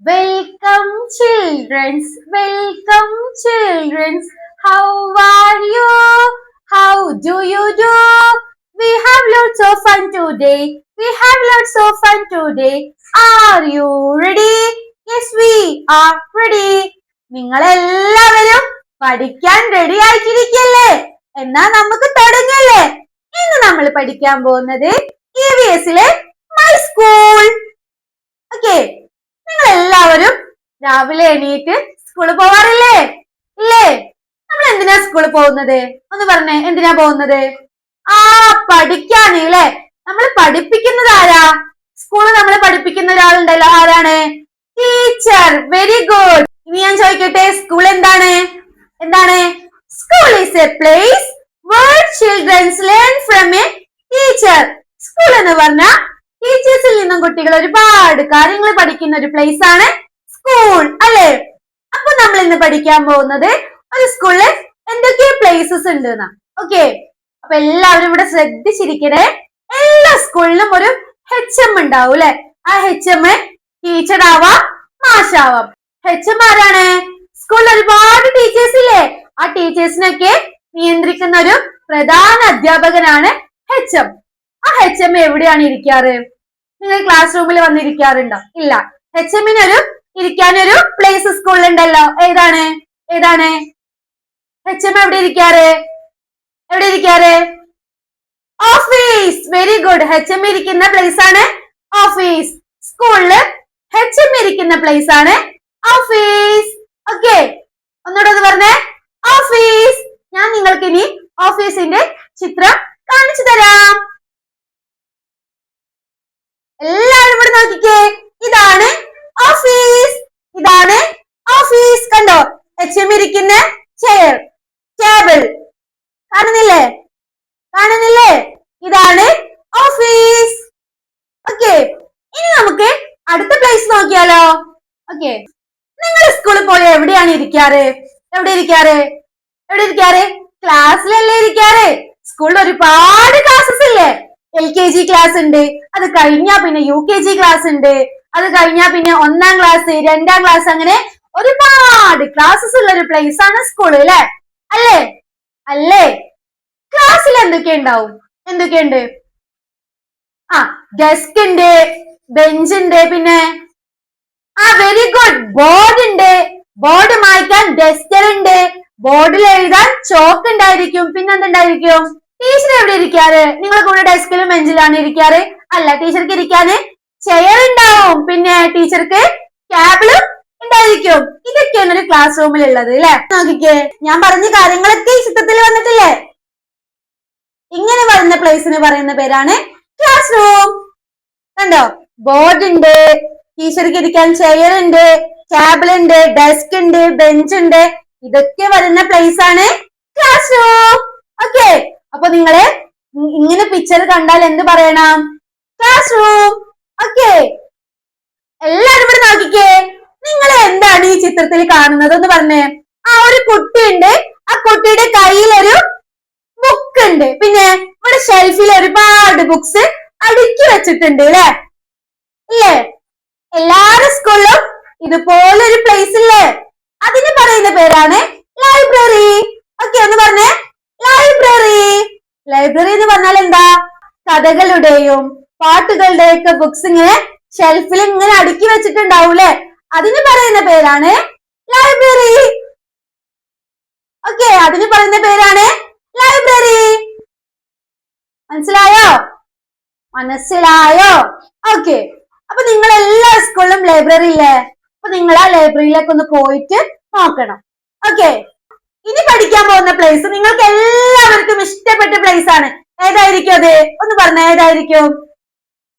Welcome, childrens. Welcome, childrens. How are you? How do you do? We have lots of fun today. We have lots of fun today. Are you ready? Yes, we are ready. നിങ്ങളെല്ലാവരും പഠിക്കാൻ ready ആയിട്ടിരിക്കല്ലേ? എന്നാ നമുക്ക് തുടങ്ങല്ലേ? ഇന്ന് നമ്മൾ പഠിക്കാൻ പോകുന്നത് EVS-ലെ my school. Okay, നിങ്ങൾ എല്ലാവരും രാവിലെ എണീറ്റ് സ്കൂളിൽ പോവാറില്ലേ? ഇല്ലേ? നമ്മൾ എന്തിനാ സ്കൂളിൽ പോകുന്നത്? ഒന്ന് പറഞ്ഞേ, എന്തിനാ പോകുന്നത്? പഠിക്കാന് അല്ലേ? നമ്മൾ പഠിപ്പിക്കുന്നത് ആരാ? സ്കൂളിൽ നമ്മളെ പഠിപ്പിക്കുന്ന ഒരാളുണ്ടല്ലോ, ആരാണ്? ടീച്ചർ. Very good. ഇനി ഞാൻ ചോദിക്കട്ടെ, സ്കൂൾ എന്താണ്? എന്താണ്? School is A place where children learn from a teacher. School എന്ന് പറഞ്ഞാൽ ടീച്ചേഴ്സിൽ നിന്നും കുട്ടികൾ ഒരുപാട് കാര്യങ്ങൾ പഠിക്കുന്ന ഒരു പ്ലേസ് ആണ് സ്കൂൾ, അല്ലേ? അപ്പൊ നമ്മൾ ഇന്ന് പഠിക്കാൻ പോകുന്നത് ഒരു സ്കൂളില് എന്തൊക്കെ പ്ലേസസ് ഉണ്ട് എന്നാ. ഓക്കെ, അപ്പൊ എല്ലാവരും ഇവിടെ ശ്രദ്ധിച്ചിരിക്കണേ. എല്ലാ സ്കൂളിലും ഒരു HM ഉണ്ടാവും, അല്ലെ? ആ HM ടീച്ചർ ആവാം, മാഷാവാം. HM ആരാണ്? സ്കൂളിൽ ഒരുപാട് ടീച്ചേഴ്സ് ഇല്ലേ? ആ ടീച്ചേഴ്സിനൊക്കെ നിയന്ത്രിക്കുന്ന ഒരു പ്രധാന അധ്യാപകനാണ് HM. ആ HM എവിടെയാണ് ഇരിക്കാറ്? നിങ്ങൾ ക്ലാസ് റൂമിൽ വന്നിരിക്കാറുണ്ടോ? ഇല്ല. HM-നൊരു ഇരിക്കാനൊരു പ്ലേസ് സ്കൂളിൽ ഉണ്ടല്ലോ. ഏതാണ്? ഏതാണ്? HM എവിടെ ഇരിക്കാറ്? എവിടെ ഇരിക്കാറ്? ഓഫീസ്. Very good. HM ഇരിക്കുന്ന പ്ലേസ് ആണ് ഓഫീസ്. സ്കൂളില് HM ഇരിക്കുന്ന പ്ലേസ് ആണ് ഓഫീസ്. ഓക്കെ, ഒന്നുകൂടെ ഒന്ന് പറഞ്ഞേ, ഓഫീസ്. ഞാൻ നിങ്ങൾക്ക് ഇനി ഓഫീസിന്റെ ചിത്രം കാണിച്ചു തരാം. എല്ലാവരും ഇവിടെ നോക്കിക്കേ, ഇതാണ് ഓഫീസ്. ഇതാണ് ഓഫീസ്. കണ്ടോ? HM ഇരിക്കുന്ന ചെയർ, ടേബിൾ കാണുന്നില്ലേ? കാണുന്നില്ലേ? ഇതാണ് ഓഫീസ്. ഓക്കെ, ഇനി നമുക്ക് അടുത്ത പ്ലേസ് നോക്കിയാലോ? ഓക്കെ, നിങ്ങൾ സ്കൂളിൽ പോയി എവിടെയാണ് ഇരിക്കാറ്? എവിടെ ഇരിക്കാറ്? എവിടെ ഇരിക്കാറ്? ക്ലാസ്സിലല്ലേ ഇരിക്കാറ്? സ്കൂളിൽ ഒരുപാട് ക്ലാസ്സസ് ഇല്ലേ? LKG ക്ലാസ് ഉണ്ട്, അത് കഴിഞ്ഞാ പിന്നെ UKG ക്ലാസ് ഉണ്ട്, അത് കഴിഞ്ഞാ പിന്നെ 1ാം ക്ലാസ്, 2ാം ക്ലാസ്, അങ്ങനെ ഒരുപാട് ക്ലാസ്സസ് ഉള്ള ഒരു പ്ലേസ് ആണ് സ്കൂൾ, അല്ലേ? അല്ലേ? അല്ലേ? ക്ലാസ്സിൽ എന്തൊക്കെ ഉണ്ടാവും? എന്തൊക്കെയുണ്ട്? ഡെസ്ക് ഉണ്ട്, ബെഞ്ച് ഉണ്ട്, പിന്നെ വെരി ഗുഡ്, ബോർഡ് ഉണ്ട്. ബോർഡ് മായ്ക്കാൻ ഡസ്റ്റർ ഉണ്ട്, ബോർഡിൽ എഴുതാൻ ചോക്ക് ഉണ്ടായിരിക്കും, പിന്നെ എന്തുണ്ടായിരിക്കും? ടീച്ചർ എവിടെ ഇരിക്കാറ്? നിങ്ങൾ കൂടെ ഡെസ്കിലും ബെഞ്ചിലാണ് ഇരിക്കാറ്? അല്ല, ടീച്ചർക്ക് ഇരിക്കാന് ചെയർ ഉണ്ടാവും, പിന്നെ ടീച്ചർക്ക് ടേബിളും ഉണ്ടായിരിക്കും. ഇതൊക്കെയാണ് ഒരു ക്ലാസ് റൂമിൽ ഉള്ളത്, അല്ലെ? നോക്കിക്കേ, ഞാൻ പറഞ്ഞ കാര്യങ്ങളൊക്കെ ഈ ചിത്രത്തിൽ വന്നിട്ടില്ലേ? ഇങ്ങനെ വരുന്ന പ്ലേസിന് പറയുന്ന പേരാണ് ക്ലാസ് റൂം. കണ്ടോ? ബോർഡ് ഉണ്ട്, ടീച്ചർക്ക് ഇരിക്കാൻ ചെയർ ഉണ്ട്, ടേബിൾ ഉണ്ട്, ഡെസ്ക് ഉണ്ട്, ബെഞ്ച് ഉണ്ട്. ഇതൊക്കെ വരുന്ന പ്ലേസ് ആണ് ക്ലാസ് റൂം. ഓക്കെ, അപ്പൊ നിങ്ങള് ഇങ്ങനെ പിക്ചർ കണ്ടാൽ എന്ത് പറയണം? Class room. ഓക്കെ, എല്ലാരും ഇവിടെ നോക്കിക്കേ, നിങ്ങൾ എന്താണ് ഈ ചിത്രത്തിൽ കാണുന്നത്? എന്ന് പറഞ്ഞേ. ഒരു കുട്ടിയുണ്ട്, ആ കുട്ടിയുടെ കയ്യിൽ ഒരു ബുക്ക് ഉണ്ട്, പിന്നെ ഇവിടെ ഷെൽഫിൽ ഒരുപാട് ബുക്സ് അടുക്കി വെച്ചിട്ടുണ്ട്, അല്ലെ? ഇല്ലേ? എല്ലാരും സ്കൂളിലും ഇതുപോലൊരു പ്ലേസ് ഇല്ലേ? അതിന് പറയുന്ന പേരാണ് ലൈബ്രറി. ഓക്കെ, ഒന്ന് പറഞ്ഞേ, ലൈബ്രറി. ലൈബ്രറി എന്ന് പറഞ്ഞാൽ എന്താ? കഥകളുടെയും പാട്ടുകളുടെയും ഒക്കെ ബുക്സ് ഇങ്ങനെ ഷെൽഫിൽ ഇങ്ങനെ അടുക്കി വെച്ചിട്ടുണ്ടാവൂലേ? അതിന് പറയുന്ന പേരാണ് ലൈബ്രറി. ഓക്കെ, അതിന് പറയുന്ന പേരാണ് ലൈബ്രറി. മനസ്സിലായോ? മനസ്സിലായോ? ഓക്കെ, അപ്പൊ നിങ്ങൾ എല്ലാ സ്കൂളിലും ലൈബ്രറി ഇല്ലേ? അപ്പൊ നിങ്ങൾ ആ ലൈബ്രറിയിലേക്ക് ഒന്ന് പോയിട്ട് നോക്കണം. ഓക്കെ, ഇനി പഠിക്കാൻ പോകുന്ന പ്ലേസ് നിങ്ങൾക്ക് എല്ലാവർക്കും ഇഷ്ടപ്പെട്ട പ്ലേസ് ആണ്. ഏതായിരിക്കും അത്? ഒന്ന് പറഞ്ഞ, ഏതായിരിക്കും?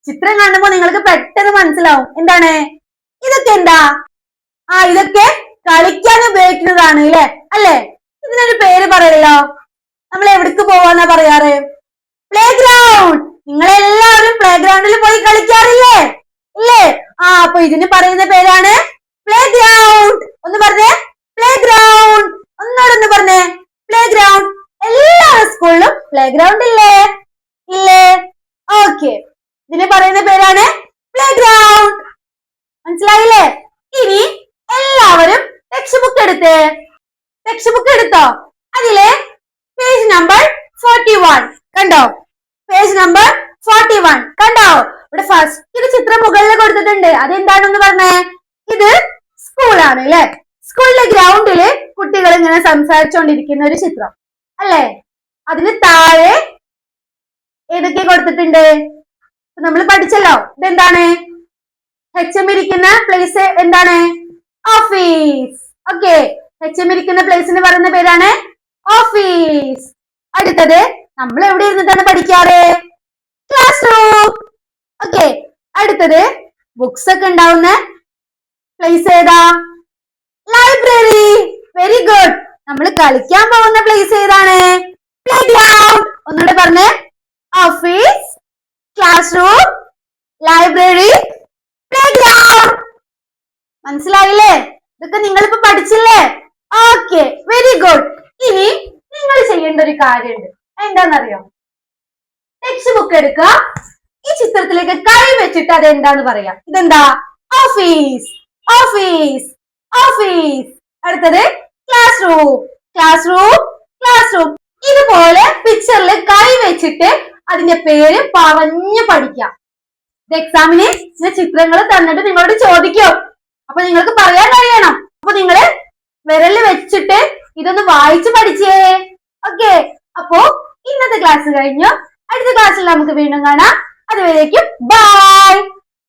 ചിത്രം കാണുമ്പോ നിങ്ങൾക്ക് പെട്ടെന്ന് മനസ്സിലാവും. എന്താണ് ഇതൊക്കെ? എന്താ? ഇതൊക്കെ കളിക്കാൻ ഉപയോഗിക്കുന്നതാണ്, അല്ലേ? അല്ലേ? ഇതിനൊരു പേര് പറയല്ലോ. നമ്മൾ എവിടേക്ക് പോവാന്നാ പറയാറ്? Play ground. നിങ്ങളെല്ലാവരും പ്ലേ ഗ്രൗണ്ടിൽ പോയി കളിക്കാറില്ലേ? ഇല്ലേ? അപ്പൊ ഇതിന് പറയുന്ന പേരാണ് പ്ലേ ഗ്രൗണ്ട്. ഒന്ന് പറഞ്ഞേ, പ്ലേ ഗ്രൗണ്ട്. ഒന്നോടൊന്ന് പറഞ്ഞേ, പ്ലേ ഗ്രൗണ്ട്. എല്ലാ സ്കൂളിലും പ്ലേ ഗ്രൗണ്ട് ഇല്ലേ? ഇല്ലേ? ഓക്കെ, ഇതിന് പറയുന്ന പേരാണ് പ്ലേ ഗ്രൗണ്ട്. മനസ്സിലായില്ലേ? ഇനി എല്ലാവരും ടെക്സ്റ്റ് ബുക്ക് എടുത്തേ. ടെക്സ്റ്റ് ബുക്ക് എടുത്തോ? അതിലെ പേജ് നമ്പർ 41 കണ്ടോ? പേജ് നമ്പർ 41 കണ്ടോ? ഇവിടെ ഫസ്റ്റ് ചിത്രം മുകളിൽ കൊടുത്തിട്ടുണ്ട്. അതെന്താണെന്ന് പറഞ്ഞേ? ഇത് സ്കൂളാണ് അല്ലെ? സ്കൂളിലെ ഗ്രൗണ്ടില് കുട്ടികൾ ഇങ്ങനെ സംസാരിച്ചുകൊണ്ടിരിക്കുന്ന ഒരു ചിത്രം അല്ലെ? അതിന് താഴെ ഏതൊക്കെ കൊടുത്തിട്ടുണ്ട്? നമ്മൾ പഠിച്ചല്ലോ. ഇതെന്താണ്? HM ഇരിക്കുന്ന പ്ലേസ് എന്താണ്? ഓഫീസ്. ഓക്കെ, HM ഇരിക്കുന്ന പ്ലേസിന് പറയുന്ന പേരാണ് ഓഫീസ്. അടുത്തത് നമ്മൾ എവിടെ ഇരുന്നിട്ടാണ് പഠിക്കാറ്? Classroom. ഓക്കെ, അടുത്തത് ബുക്സ് ഒക്കെ ഉണ്ടാവുന്ന പ്ലേസ് ഏതാ? ലൈബ്രറി. Very good. നമ്മൾ കളിക്കാൻ പോകുന്ന പ്ലേസ് ഏതാണ്? Playground. ഒന്നുകൂടെ പറഞ്ഞേ. Office, classroom, library, playground. മനസ്സിലായില്ലേ? ഇതൊക്കെ നിങ്ങളിപ്പോ പഠിച്ചില്ലേ? Okay, very good. ഇനി നിങ്ങൾ ചെയ്യേണ്ട ഒരു കാര്യമുണ്ട്. എന്താണെന്നറിയോ? ടെക്സ്റ്റ് ബുക്ക് എടുക്കുക. ഈ ചിത്രത്തിലേക്ക് കൈ വെച്ചിട്ട് അത് എന്താന്ന് പറയാം. ഇതെന്താ? Office, office, office. അടുത്തത് class room, class room, class room. ഇതുപോലെ പിക്ചറിൽ കൈ വെച്ചിട്ട് അതിന്റെ പേര് പറഞ്ഞു പഠിക്കാം. ഇത് എക്സാമിന് ചിത്രങ്ങൾ തന്നിട്ട് നിങ്ങളോട് ചോദിക്കും. അപ്പൊ നിങ്ങൾക്ക് പറയാൻ കഴിയണം. അപ്പൊ നിങ്ങള് വിരല് വെച്ചിട്ട് ഇതൊന്ന് വായിച്ച് പഠിച്ചേ. ഓക്കെ, അപ്പോ ഇന്നത്തെ ക്ലാസ് കഴിഞ്ഞു. അടുത്ത ക്ലാസ്സിൽ നമുക്ക് വീണ്ടും കാണാം. അതുവരേക്കും ബൈ.